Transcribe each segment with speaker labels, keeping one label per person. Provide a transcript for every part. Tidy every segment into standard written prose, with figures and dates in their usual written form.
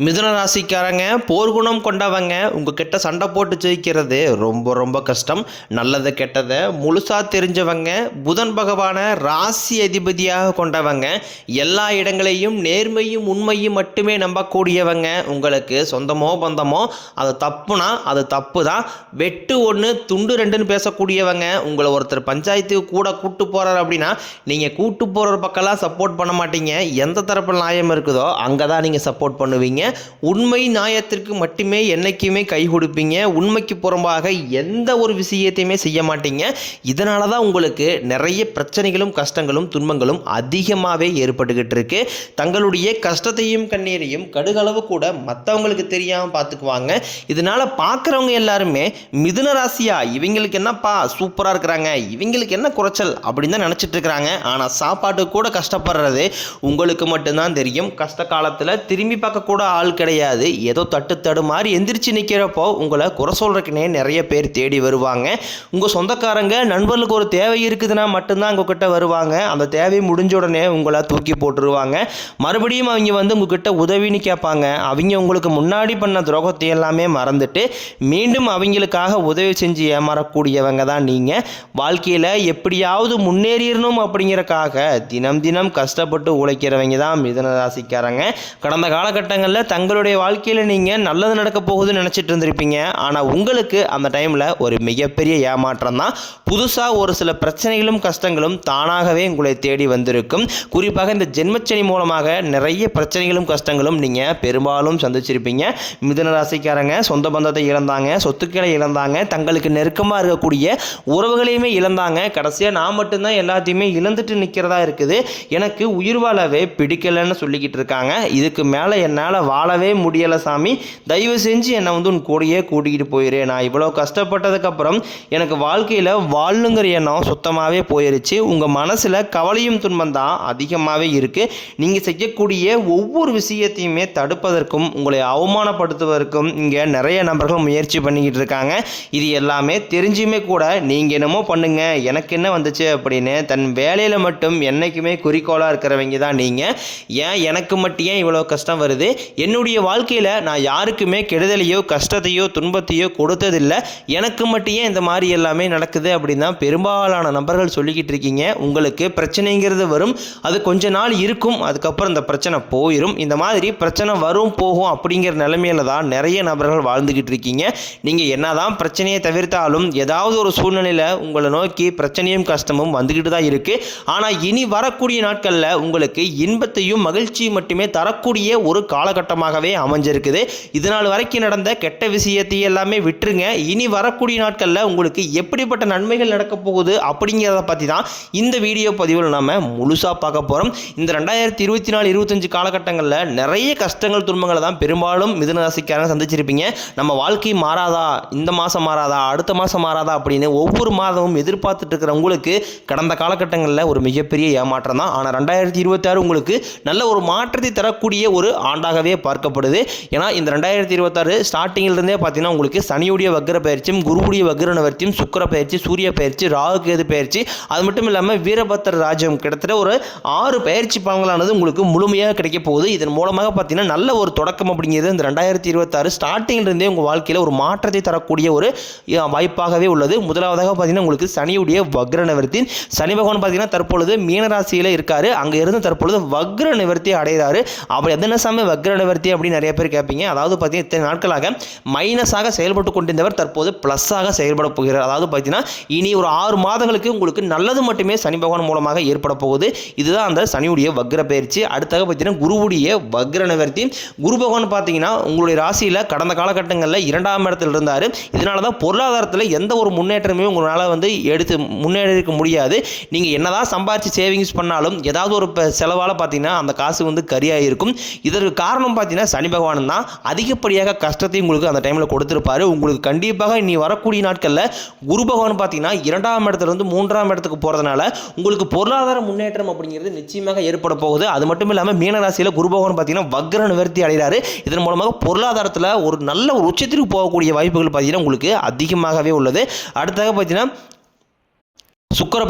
Speaker 1: மிதுன ராசிக்காரங்க போர்க்குணம் கொண்டவங்க உங்ககிட்ட சண்டை போட்டு ஜெயிக்கிறது ரொம்ப ரொம்ப கஷ்டம். நல்லதை கெட்டதை முழுசாக தெரிஞ்சவங்க, புதன் பகவானை ராசி அதிபதியாக கொண்டவங்க, எல்லா இடங்களையும் நேர்மையும் உண்மையும் மட்டுமே நம்பக்கூடியவங்க. உங்களுக்கு சொந்தமோ பந்தமோ அது தப்புனா அது தப்பு தான், வெட்டு ஒன்று துண்டு ரெண்டுன்னு பேசக்கூடியவங்க. உங்களை ஒருத்தர் பஞ்சாயத்துக்கு கூட கூட்டு போகிறார் அப்படின்னா நீங்கள் கூட்டு போகிற பக்கம்லாம் சப்போர்ட் பண்ண மாட்டீங்க. எந்த தரப்பு நியாயம் இருக்குதோ அங்கே தான் நீங்கள் சப்போர்ட் பண்ணுவீங்க. உண்மை நியாயத்திற்கு மட்டுமே என்னைக்குமே கை கொடுப்பீங்க. உண்மைக்கு புறம்பாக எந்த ஒரு விஷயத்தையுமே செய்ய மாட்டீங்க. இதனால தான் உங்களுக்கு நிறைய பிரச்சனைகளும் கஷ்டங்களும் துன்பங்களும் அதிகமாகவே ஏற்பட்டுக்கிட்டு இருக்கு. தங்களுடைய கஷ்டத்தையும் கண்ணீரையும் கடுகளவு கூட மற்றவங்களுக்கு தெரியாமல் பார்த்துக்குவாங்க. இதனால் பார்க்குறவங்க எல்லாருமே மிதுன ராசியா இவங்களுக்கு என்னப்பா சூப்பராக இருக்கிறாங்க, இவங்களுக்கு என்ன குறைச்சல் அப்படின்னு தான் நினச்சிட்டு இருக்கிறாங்க. ஆனால் சாப்பாட்டுக்கு கூட கஷ்டப்படுறது உங்களுக்கு மட்டும்தான் தெரியும். கஷ்ட காலத்தில் திரும்பி பார்க்க கூட ஆள் கிடையாது. ஏதோ தட்டு மாதிரி எந்திரிச்சு நிற்கிறப்போ உங்களை குறை சொல்றதுக்குனே நிறைய பேர் தேடி வருவாங்க. உங்கள் சொந்தக்காரங்க நண்பர்களுக்கு ஒரு தேவை இருக்குதுன்னா மட்டும்தான் உங்ககிட்ட வருவாங்க. அந்த தேவை முடிஞ்ச உடனே உங்களை தூக்கி போட்டுருவாங்க. மறுபடியும் அவங்க வந்து உங்ககிட்ட உதவின்னு கேட்பாங்க. அவங்க உங்களுக்கு முன்னாடி பண்ண துரோகத்தை எல்லாமே மறந்துட்டு மீண்டும் அவங்களுக்காக உதவி செஞ்சு ஏமாறக்கூடியவங்க தான் நீங்கள். வாழ்க்கையில் எப்படியாவது முன்னேறிடணும் அப்படிங்கிறக்காக தினம் தினம் கஷ்டப்பட்டு உழைக்கிறவங்க தான் மிதுன ராசிக்காரங்க. கடந்த காலகட்டங்களில் தங்களுடைய வாழ்க்கையில் நீங்கள் நல்லது நடக்க போகுதுன்னு நினச்சிட்டு இருந்திருப்பீங்க. ஆனால் உங்களுக்கு அந்த டைமில் ஒரு மிகப்பெரிய ஏமாற்றம் தான். புதுசாக ஒரு சில பிரச்சனைகளும் கஷ்டங்களும் தானாகவே உங்களை தேடி வந்திருக்கும். குறிப்பாக இந்த ஜென்மச்சனி மூலமாக நிறைய பிரச்சனைகளும் கஷ்டங்களும் நீங்கள் பெரும்பாலும் சந்திச்சிருப்பீங்க. மிதுன ராசிக்காரங்க சொந்த பந்தத்தை இழந்தாங்க, சொத்துக்களை இழந்தாங்க, தங்களுக்கு நெருக்கமாக இருக்கக்கூடிய உறவுகளையுமே இழந்தாங்க. கடைசியாக நான் மட்டும்தான் எல்லாத்தையுமே இழந்துட்டு நிற்கிறதா இருக்குது, எனக்கு உயிர் வாழவே பிடிக்கலைன்னு சொல்லிக்கிட்டு இருக்காங்க. இதுக்கு மேலே என்னால் வாழவே முடியலை சாமி, தயவு செஞ்சு என்னை வந்து உன் கூடையே கூட்டிகிட்டு போயிரு. நான் இவ்வளோ கஷ்டப்பட்டதுக்கப்புறம் எனக்கு வாழ்க்கையில் வாழணுங்கிற எண்ணம் சுத்தமாகவே போயிருச்சு. உங்கள் மனசில் கவலையும் துன்பம் தான் அதிகமாகவே இருக்குது. நீங்கள் செய்யக்கூடிய ஒவ்வொரு விஷயத்தையுமே தடுப்பதற்கும் உங்களை அவமானப்படுத்துவதற்கும் இங்கே நிறைய நபர்கள் முயற்சி பண்ணிக்கிட்டு இருக்காங்க. இது எல்லாமே தெரிஞ்சுமே கூட நீங்கள் என்னமோ பண்ணுங்க எனக்கு என்ன வந்துச்சு அப்படின்னு தன் வேலையில் மட்டும் என்றைக்குமே குறிக்கோளாக இருக்கிறவங்க தான் நீங்கள். ஏன் எனக்கு மட்டும் ஏன் இவ்வளோ கஷ்டம் வருது, என்னுடைய வாழ்க்கையில் நான் யாருக்குமே கெடுதலையோ கஷ்டத்தையோ துன்பத்தையோ கொடுத்ததில்லை, எனக்கு மட்டும் ஏன் இந்த மாதிரி எல்லாமே நடக்குது அப்படின்னு தான் பெரும்பாலான நபர்கள் சொல்லிக்கிட்டு இருக்கீங்க. உங்களுக்கு பிரச்சனைங்கிறது வரும், அது கொஞ்ச நாள் இருக்கும், அதுக்கப்புறம் இந்த பிரச்சனை போயிடும். இந்த மாதிரி பிரச்சனை வரும் போகும் அப்படிங்கிற நிலைமையில தான் நிறைய நபர்கள் வாழ்ந்துக்கிட்டு இருக்கீங்க. நீங்கள் என்னதான் பிரச்சனையை தவிர்த்தாலும் ஏதாவது ஒரு சூழ்நிலையில் உங்களை நோக்கி பிரச்சனையும் கஷ்டமும் வந்துக்கிட்டு தான் இருக்குது. ஆனால் இனி வரக்கூடிய நாட்களில் உங்களுக்கு இன்பத்தையும் மகிழ்ச்சியும் மட்டுமே தரக்கூடிய ஒரு காலகட்டமாகவே அமைஞ்சிருக்குது. இதனால் வரைக்கும் நடந்த கெட்ட விஷயத்தை எல்லாமே விட்டுருங்க. இனி வரக்கூடிய நாட்களில் உங்களுக்கு எப்படிப்பட்ட நன்மைகள் நடக்க போகுது அப்படிங்கிறத பற்றி தான் இந்த வீடியோ பதிவில் நாம் முழுசாக பார்க்க போகிறோம். இந்த 2024-25 காலகட்டங்களில் நிறைய கஷ்டங்கள் துன்பங்களை தான் பெரும்பாலும் மிதுன ராசிக்காரங்க சந்திச்சிருப்பீங்க. நம்ம வாழ்க்கை மாறாதா, இந்த மாதம் மாறாதா, அடுத்த மாதம் மாறாதா அப்படின்னு ஒவ்வொரு மாதமும் எதிர்பார்த்துட்டு இருக்கிற உங்களுக்கு கடந்த காலகட்டங்களில் ஒரு மிகப்பெரிய ஏமாற்றம் தான். ஆனால் 2026 உங்களுக்கு நல்ல ஒரு மாற்றத்தை தரக்கூடிய ஒரு ஆண்டாகவே பார்க்கப்படுது. ஏன்னா இந்த 2026 ஸ்டார்டிங்கிலிருந்தே பார்த்தீங்கன்னா உங்களுக்கு சனியுடைய வக்ர பயிற்சியும், குருவுடைய வக்ர நிவர்த்தியும், சுக்கிர பயிற்சி, சூரிய பயிற்சி, ராகு கேது பயிற்சி, அது மட்டும் இல்லாமல் வீரபத்திர ராஜ்யம், கிட்டத்தட்ட ஒரு 6 பயிற்சி பலன்களானது உங்களுக்கு முழுமையாக கிடைக்க போகுது. இதன் மூலமாக பார்த்தீங்கன்னா நல்ல ஒரு தொடக்கம் அப்படிங்கிறது இந்த 2026 ஸ்டார்டிங்கிலிருந்தே உங்கள் வாழ்க்கையில் ஒரு மாற்றத்தை தரக்கூடிய ஒரு வாய்ப்பாகவே உள்ளது. முதலாவதாக பார்த்தீங்கன்னா உங்களுக்கு சனியுடைய வக்ர நிவர்த்தி. சனி பகவான் பார்த்தீங்கன்னா தற்பொழுது மீனராசியில் இருக்காரு, அங்கே இருந்து தற்பொழுது வக்ர நிவர்த்தி அடைகிறாரு. அப்படி எத்தனை சமயம் வக்ர நிவர்த்தி அப்படின்னு நிறைய பேர் கேட்பீங்க. அதாவது பார்த்தீங்கன்னா இத்தனை நாட்களாக மைனஸாக செயல்பட்டு கொண்டிருந்தவர் தற்போது ப்ளஸ்ஸாக செயல்பட போகிறார். அதாவது பார்த்தீங்கன்னா இனி ஒரு 6 மாதங்களுக்கு உங்களுக்கு நல்லது மட்டுமே சனி பகவான் மூலமாக ஏற்பட போகுது. இதுதான் அந்த சனியுடைய வக்ர பயிற்சி. அடுத்தாக பார்த்தீங்கன்னா குருவுடைய வக்ர நிவர்த்தி. குரு பகவான் பார்த்தீங்கன்னா உங்களுடைய ராசியில் கடந்த காலகட்டங்களில் 2ஆம் இடத்தில் இருந்தார். இதனால தான் பொருளாதாரத்தில் எந்த ஒரு முன்னேற்றமே உங்களால் வந்து எடுத்து முன்னேறிக்க முடியாது. நீங்கள் என்னதான் சம்பாதிச்சு சேவிங்ஸ் பண்ணாலும் ஏதாவது ஒரு செலவால் பார்த்தீங்கன்னா அந்த காசு வந்து கரியாக இருக்கும். இதற்கு காரணம் பார்த்தீங்கன்னா சனி பகவான் தான் அதிகப்படியாக கஷ்டத்தை உங்களுக்கு அந்த டைமில் கொடுத்துருப்பாரு. உங்களுக்கு கண்டிப்பாக இனி வரக்கூடிய நாட்களில் குரு பகவான் பார்த்தீங்கன்னா 2ஆம் இடத்துலேருந்து 3ஆம் இடத்துக்கு போகிறதுனால உங்களுக்கு பொருளாதார முன்னேற்றம் அப்படிங்கிறது நிச்சயமாக ஏற்பட போகுது. அது மட்டும் இல்லாமல் மீனராசியில் குரு பகவான் பார்த்தீங்கன்னா வக்ர நிவர்த்தி அடைகிறாரு. இதன் மூலமாக பொருளாதாரத்தில் ஒரு நல்ல ஒரு உச்சத்திற்கு போகக்கூடிய வாய்ப்புகள் பார்த்தீங்கன்னா உங்களுக்கு அதிகமாகவே உள்ளது. அடுத்தாக பார்த்தீங்கன்னா சுக்கிர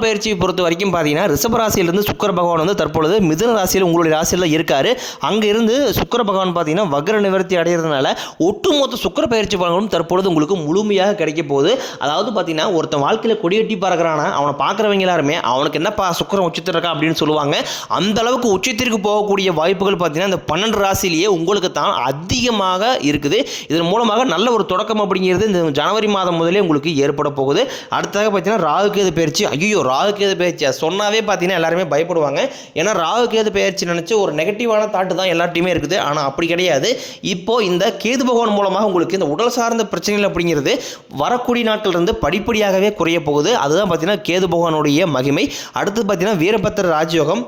Speaker 1: பயிற்சியை பொறுத்த வரைக்கும் பார்த்தீங்கன்னா ரிஷப ராசியிலிருந்து சுக்கிர பகவான் வந்து தற்பொழுது மிதுன ராசியில் உங்களுடைய ராசியில் இருக்காரு. அங்கே இருந்து சுக்கிர பகவான் பார்த்தீங்கன்னா வக்ர நிவர்த்தி அடைகிறதுனால ஒட்டுமொத்த சுக்கிர பயிற்சி பலன்களும் தற்பொழுது உங்களுக்கு முழுமையாக கிடைக்க போகுது. அதாவது பார்த்தீங்கன்னா ஒருத்தன் வாழ்க்கையில் கொடியேட்டி பறக்கிறானா அவனை பார்க்குறவங்க எல்லாருமே அவனுக்கு என்னப்பா சுக்கிரன் உச்சத்தில் இருக்கா அப்படின்னு சொல்லுவாங்க. அந்த அளவுக்கு உச்சத்திற்கு போகக்கூடிய வாய்ப்புகள் பார்த்தீங்கன்னா இந்த 12 ராசியிலேயே உங்களுக்கு தான் அதிகமாக இருக்குது. இதன் மூலமாக நல்ல ஒரு தொடக்கம் அப்படிங்கிறது இந்த ஜனவரி மாதம் முதலே உங்களுக்கு ஏற்பட போகுது. அடுத்ததாக பார்த்தீங்கன்னா ராகுகேது பயிற்சி. ஐயோ, ராகுகேது பயிற்சியா சொன்னாவே பார்த்தீங்கன்னா எல்லாருமே பயப்படுவாங்க. ஏன்னா ராகுகேது பயிற்சி நினச்சி ஒரு நெகட்டிவான தாட்டு தான் எல்லாத்தையுமே இருக்குது. ஆனால் அப்படி கிடையாது. இப்போ இந்த கேது பகவான் மூலமாக உங்களுக்கு இந்த உடல் சார்ந்த பிரச்சனைகள் அப்படிங்கிறது வரக்கூடிய நாட்கள் இருந்து படிப்படியாகவே குறைய போகுது. அதுதான் பார்த்தீங்கன்னா கேது பகவானுடைய மகிமை. அடுத்து பார்த்தீங்கன்னா வீரபத்திர ராஜயோகம்.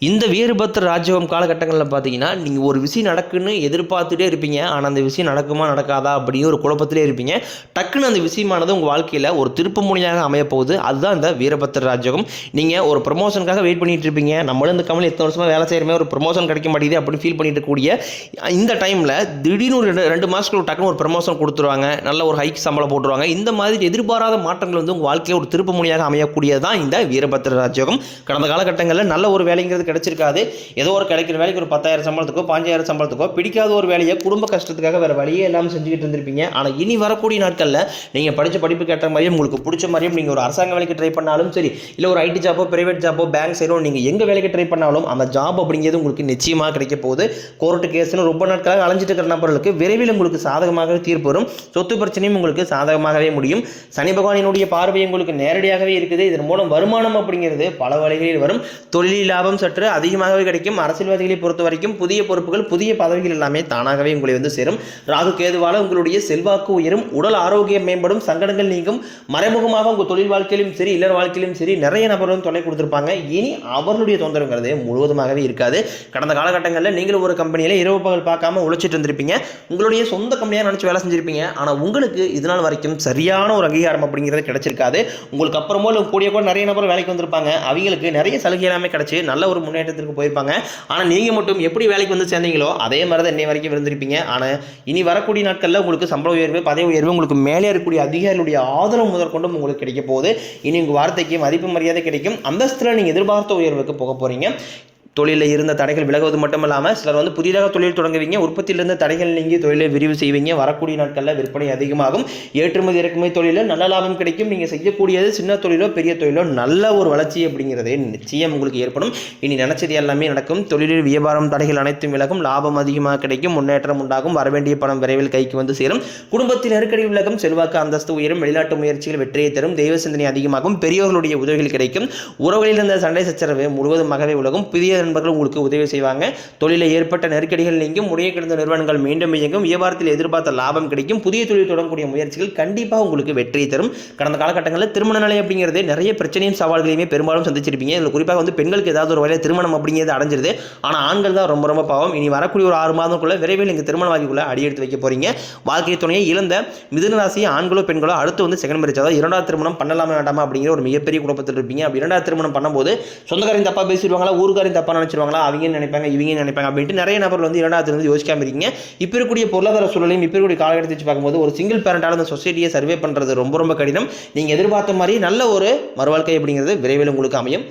Speaker 1: இந்த வீரபத்திர ராஜயோகம் காலகட்டங்களில் பார்த்தீங்கன்னா நீங்கள் ஒரு விஷயம் நடக்குன்னு எதிர்பார்த்துட்டே இருப்பீங்க. ஆனால் அந்த விஷயம் நடக்குமா நடக்காதா அப்படின்னு ஒரு குழப்பத்திலே இருப்பீங்க. டக்குன்னு அந்த விஷயமானது உங்கள் வாழ்க்கையில் ஒரு திருப்பு முனையாக அமையப்போகுது. அதுதான் இந்த வீரபத்திர ராஜயோகம். நீங்கள் ஒரு ப்ரமோஷனுக்காக வெயிட் பண்ணிட்டு இருப்பீங்க. நம்மளும் இந்த கம்பெனி எத்தனை வருஷமாக வேலை செய்கிறமே ஒரு ப்ரமோஷன் கிடைக்க மாட்டேங்குது அப்படின்னு ஃபீல் பண்ணிட்டு இருக்கக்கூடிய இந்த டைமில் திடீர்னு ஒரு 2 மாதத்துக்கு டக்குன்னு ஒரு ப்ரமோஷன் கொடுத்துருவாங்க. நல்ல ஒரு ஹைக் சம்பளம் போட்டுருவாங்க. இந்த மாதிரி எதிர்பாராத மாற்றங்கள் வந்து உங்கள் வாழ்க்கையில் ஒரு திருப்பு முனையாக அமையக்கூடியதான் இந்த வீரபத்திர ராஜயோகம். கடந்த காலகட்டங்களில் நல்ல ஒரு வேலைங்கிறது கிடைச்சிருக்காது. ஏதோ ஒரு கிடைக்கிற வேலைக்கு ஒரு 10,000 சம்பளத்துக்கோ 5,000 சம்பளத்துக்கோ பிடிக்காத ஒரு வேலையை குடும்ப கஷ்டத்துக்காக வேறு வழியே எல்லாம் செஞ்சுக்கிட்டு இருந்திருப்பீங்க. ஆனால் இனி வரக்கூடிய நாட்களில் நீங்கள் படித்த படிப்புக்கு ஏற்ற மாதிரியும் உங்களுக்கு பிடிச்ச மாதிரியும் நீங்கள் ஒரு அரசாங்க வேலைக்கு ட்ரை பண்ணாலும் சரி, இல்லை ஒரு ஐடி ஜாப்போ பிரைவேட் ஜாப்போ பேங்க் சைடோ நீங்கள் எங்கே வேலைக்கு ட்ரை பண்ணாலும் அந்த ஜாப் அப்படிங்கிறது உங்களுக்கு நிச்சயமாக கிடைக்க போகுது. கோர்ட்டு கேஸ்னு ரொம்ப நாட்களாக அலைஞ்சிட்டு இருக்கிற நபர்களுக்கு விரைவில் உங்களுக்கு சாதகமாக தீர்ப்பு வரும். சொத்து பிரச்சனையும் உங்களுக்கு சாதகமாகவே முடியும். சனி பகவானினுடைய பார்வை உங்களுக்கு நேரடியாகவே இருக்குது. இதன் மூலம் வருமானம் அப்படிங்கிறது பல வழிகளில் வரும். தொழில் லாபம் சற்று அதிகமாகவே கிடைக்கும். அரசியல்வாதிகளை பொறுத்த வரைக்கும் புதிய பொறுப்புகள் புதிய பதவிகள் எல்லாமே தானாகவே உங்களை வந்து சேரும். ராகு கேதுவால உங்களுடைய செல்வாக்கு உயரும், உடல் ஆரோக்கியம் மேம்படும், சங்கடங்கள் நீங்கும். மறைமுகமாக உங்கள் தொழில் வாழ்க்கையிலும் சரி இல்லற வாழ்க்கையிலும் சரி நிறைய நபர்களும் தொலை கொடுத்திருப்பாங்க. இனி அவர்களுடைய தொந்தரவுங்கிறது முழுவதுமாகவே இருக்காது. கடந்த காலகட்டங்களில் நீங்கள் ஒரு கம்பெனியில் இரவு பகல் பார்க்காம உழைச்சிட்டு இருந்திருப்பீங்க. உங்களுடைய சொந்த கம்பெனியாக நினச்சி வேலை செஞ்சிருப்பீங்க. ஆனால் உங்களுக்கு இதனால் வரைக்கும் சரியான ஒரு அங்கீகாரம் அப்படிங்கிறது கிடைச்சிருக்காது. உங்களுக்கு அப்புறமோ கூடிய கூட நிறைய நபர் வேலைக்கு வந்திருப்பாங்க. அவங்களுக்கு நிறைய சலுகை எல்லாமே கிடைச்சி நல்ல ஒரு முன்னேற்றத்திற்கு போயிருப்பாங்க. ஆனால் நீங்கள் மட்டும் எப்படி வேலைக்கு வந்து சேர்ந்தீங்களோ அதே மாதிரி தான் இன்னை வரைக்கும் இருந்திருப்பீங்க. ஆனால் இனி வரக்கூடிய நாட்களில் உங்களுக்கு சம்பள உயர்வு பதவி உயர்வு உங்களுக்கு மேலே இருக்கக்கூடிய அதிகாரிகளுடைய ஆதரவு முதற்கொண்டும் உங்களுக்கு கிடைக்க போகுது. இனி உங்கள் வார்த்தைக்கு மதிப்பு மரியாதை கிடைக்கும். அந்தஸ்தில் நீங்கள் எதிர்பார்த்த உயர்வுக்கு போக போகிறீங்க. தொழிலில் இருந்த தடைகள் விலகுவது மட்டும் இல்லாமல் சிலர் வந்து புதிதாக தொழில் தொடங்குவீங்க. உற்பத்தியிலிருந்து தடைகள் நீங்கி தொழிலை விரிவு செய்வீங்க. வரக்கூடிய நாட்களில் விற்பனை அதிகமாகும். ஏற்றுமதி இறக்குமதி தொழிலில் நல்ல லாபம் கிடைக்கும். நீங்கள் செய்யக்கூடியது சின்ன தொழிலோ பெரிய தொழிலோ நல்ல ஒரு வளர்ச்சி அப்படிங்கிறதே நிச்சயம் உங்களுக்கு ஏற்படும். இனி நினைச்சது எல்லாமே நடக்கும். தொழிலில் வியாபாரம் தடைகள் அனைத்தும் விலகும். லாபம் அதிகமாக கிடைக்கும். முன்னேற்றம் உண்டாகும். வரவேண்டிய பணம் விரைவில் கைக்கு வந்து சேரும். குடும்பத்தில் நெருக்கடி விலகும். செல்வாக்கு அந்தஸ்து உயரும். வெளிநாட்டு முயற்சிகள் வெற்றியை தரும். தெய்வ சிந்தனை அதிகமாகும். பெரியவர்களுடைய உதவிகள் கிடைக்கும். உறவுகளில் இருந்த சண்டை சச்சரவு முழுவதுமாகவே உலகும். புதிய நண்பர்கள் உங்களுக்கு உதவி செய்வாங்க. தொழிலில் ஏற்பட்ட நெருக்கடிகள் நீங்கும். முடிய கிடந்த நிறுவனங்கள் மீண்டும் இயங்கும். வியாபாரத்தில் எதிர்பார்த்த லாபம் கிடைக்கும். புதிய தொழில் தொடங்கக்கூடிய முயற்சிகள் கண்டிப்பாக உங்களுக்கு வெற்றியை தரும். கடந்த காலகட்டங்களில் திருமண நிலை அப்படிங்கிறது நிறைய பிரச்சனையும் சவால்களையுமே பெரும்பாலும் சந்திச்சிருப்பீங்க. இதில் குறிப்பாக வந்து பெண்களுக்கு ஏதாவது ஒரு வகையில் திருமணம் அப்படிங்கிறது அடைஞ்சிருது. ஆனால் ஆண்கள் தான் ரொம்ப ரொம்ப பாவம். இனி வரக்கூடிய ஒரு 6 மாதங்களுக்குள்ள விரைவில் நீங்கள் திருமண வாழ்க்கைக்குள்ள அடியெடுத்து வைக்க போறீங்க. வாழ்க்கை துணையை இழந்த மிதுன ராசி ஆண்களோ பெண்களோ அடுத்து வந்து செகண்ட் மேரேஜ், அதாவது 2வது திருமணம் பண்ணலாமா வேண்டாமா அப்படிங்கிற ஒரு மிகப்பெரிய குழப்பத்தில் இருப்பீங்க. அப்படி 2வது திருமணம் பண்ணும்போது சொந்தக்காரையும் தப்பா பேசிடுவாங்களா, ஊருக்காரையும் தப்பா நினைச்சிருவாங்களா, அவங்க நினைப்பாங்க இவங்க நினைப்பாங்க அப்படின்ட்டு நிறைய நபர்கள் வந்து 2வது இருந்து யோசிக்காம இருக்கீங்க. இப்போ இருக்கக்கூடிய பொருளாதார சூழலையும் இப்போ இருக்கக்கூடிய காலகட்டத்தை வச்சு பார்க்கும்போது ஒரு சிங்கிள் பேரண்டால அந்த சொசைட்டியை சர்வே பண்ணுறது ரொம்ப ரொம்ப கடினம். நீங்கள் எதிர்பார்த்த மாதிரி நல்ல ஒரு மறுவாழ்க்கை அப்படிங்கிறது விரைவில் உங்களுக்கு அமையும்.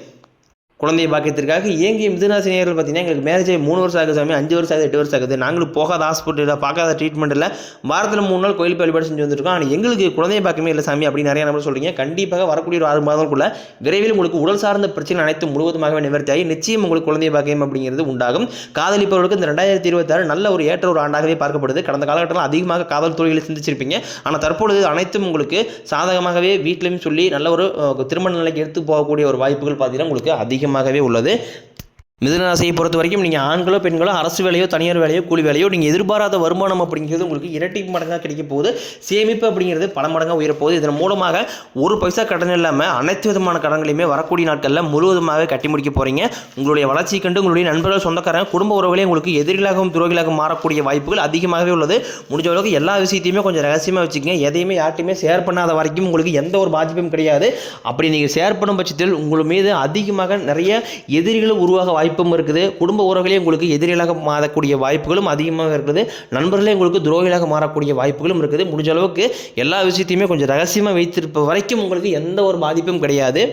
Speaker 1: குழந்தை பாக்கியத்திற்காக இயங்கிய மிதுனராசி நேயர்கள் பார்த்தீங்கன்னா எங்களுக்கு மேரேஜ் 3 வருஷம் ஆகுது சாமி, 5 வருஷம் ஆகுது, 8 வருஷம் ஆகுது, நாங்களும் போகாத ஹாஸ்பிட்டலில் பார்க்காத ட்ரீட்மெண்ட் இல்லை, வாரத்தில் 3 நாள் கோயில் வழிபாடு செஞ்சு வந்துருக்கோம், ஆனால் எங்களுக்கு குழந்தை பாக்கியமே இல்லை சாமி அப்படின்னு நிறைய நபர் சொல்கிறீங்க. கண்டிப்பாக வரக்கூடிய ஒரு 6 மாதங்களுக்குள்ள விரைவில் உங்களுக்கு உடல் சார்ந்த பிரச்சனை அனைத்தும் முழுவதுமாகவே நிவர்த்தியாகி நிச்சயம் உங்களுக்கு குழந்தை பாக்கியம் அப்படிங்கிறது உண்டாகும். காதலிப்பவர்களுக்கு இந்த 2026 நல்ல ஒரு ஏற்ற ஒரு ஆண்டாகவே பார்க்கப்படுது. கடந்த காலகட்டத்தில் அதிகமாக காதல் தொழில்களை சிந்திச்சிருப்பீங்க. ஆனால் தற்பொழுது அனைத்தும் உங்களுக்கு சாதகமாகவே வீட்டிலையும் சொல்லி நல்ல ஒரு திருமண நிலைக்கு எடுத்து போகக்கூடிய ஒரு வாய்ப்புகள் பார்த்தீங்கன்னா உங்களுக்கு அதிகமாகவே உள்ளது. மிதுனராசியை பொறுத்த வரைக்கும் நீங்கள் ஆண்களோ பெண்களோ அரசு வேலையோ தனியார் வேலையோ கூலி வேலையோ நீங்கள் எதிர்பாராத வருமானம் அப்படிங்கிறது உங்களுக்கு இரட்டி மடங்காக கிடைக்க போகுது. சேமிப்பு அப்படிங்கிறது பல மடங்காக உயரப்போகுது. இதன் மூலமாக ஒரு பைசா கடன் இல்லாமல் அனைத்து விதமான கடன்களையுமே வரக்கூடிய நாட்களில் முழுவதுமாக கட்டி முடிக்க போகிறீங்க. உங்களுடைய வளர்ச்சி கண்டு உங்களுடைய நண்பர்கள் சொந்தக்காரங்க குடும்ப உறவுகளே உங்களுக்கு எதிரிகளாகவும் துரோகிகளாகவும் மாறக்கூடிய வாய்ப்புகள் அதிகமாகவே உள்ளது. முடிஞ்ச அளவுக்கு எல்லா விஷயத்தையுமே கொஞ்சம் ரகசியமாக வச்சுக்கோங்க. எதையுமே யார்ட்டையுமே ஷேர் பண்ணாத வரைக்கும் உங்களுக்கு எந்த ஒரு பாதிப்பும் கிடையாது. அப்படி நீங்கள் ஷேர் பண்ணும் பட்சத்தில் உங்கள் மீது அதிகமாக நிறைய எதிரிகள் உருவாக வாய்ப்பும் இருக்குது. குடும்ப உறவுகளே உங்களுக்கு எதிரிகளாக மாறக்கூடிய வாய்ப்புகளும் அதிகமாக இருக்குது. நண்பர்களே உங்களுக்கு துரோகிகளாக மாறக்கூடிய வாய்ப்புகளும் இருக்குது. முடிஞ்ச அளவுக்கு எல்லா விஷயத்தையுமே கொஞ்சம் ரகசியமாக வைத்திருப்ப வரைக்கும் உங்களுக்கு எந்த ஒரு பாதிப்பும் கிடையாது.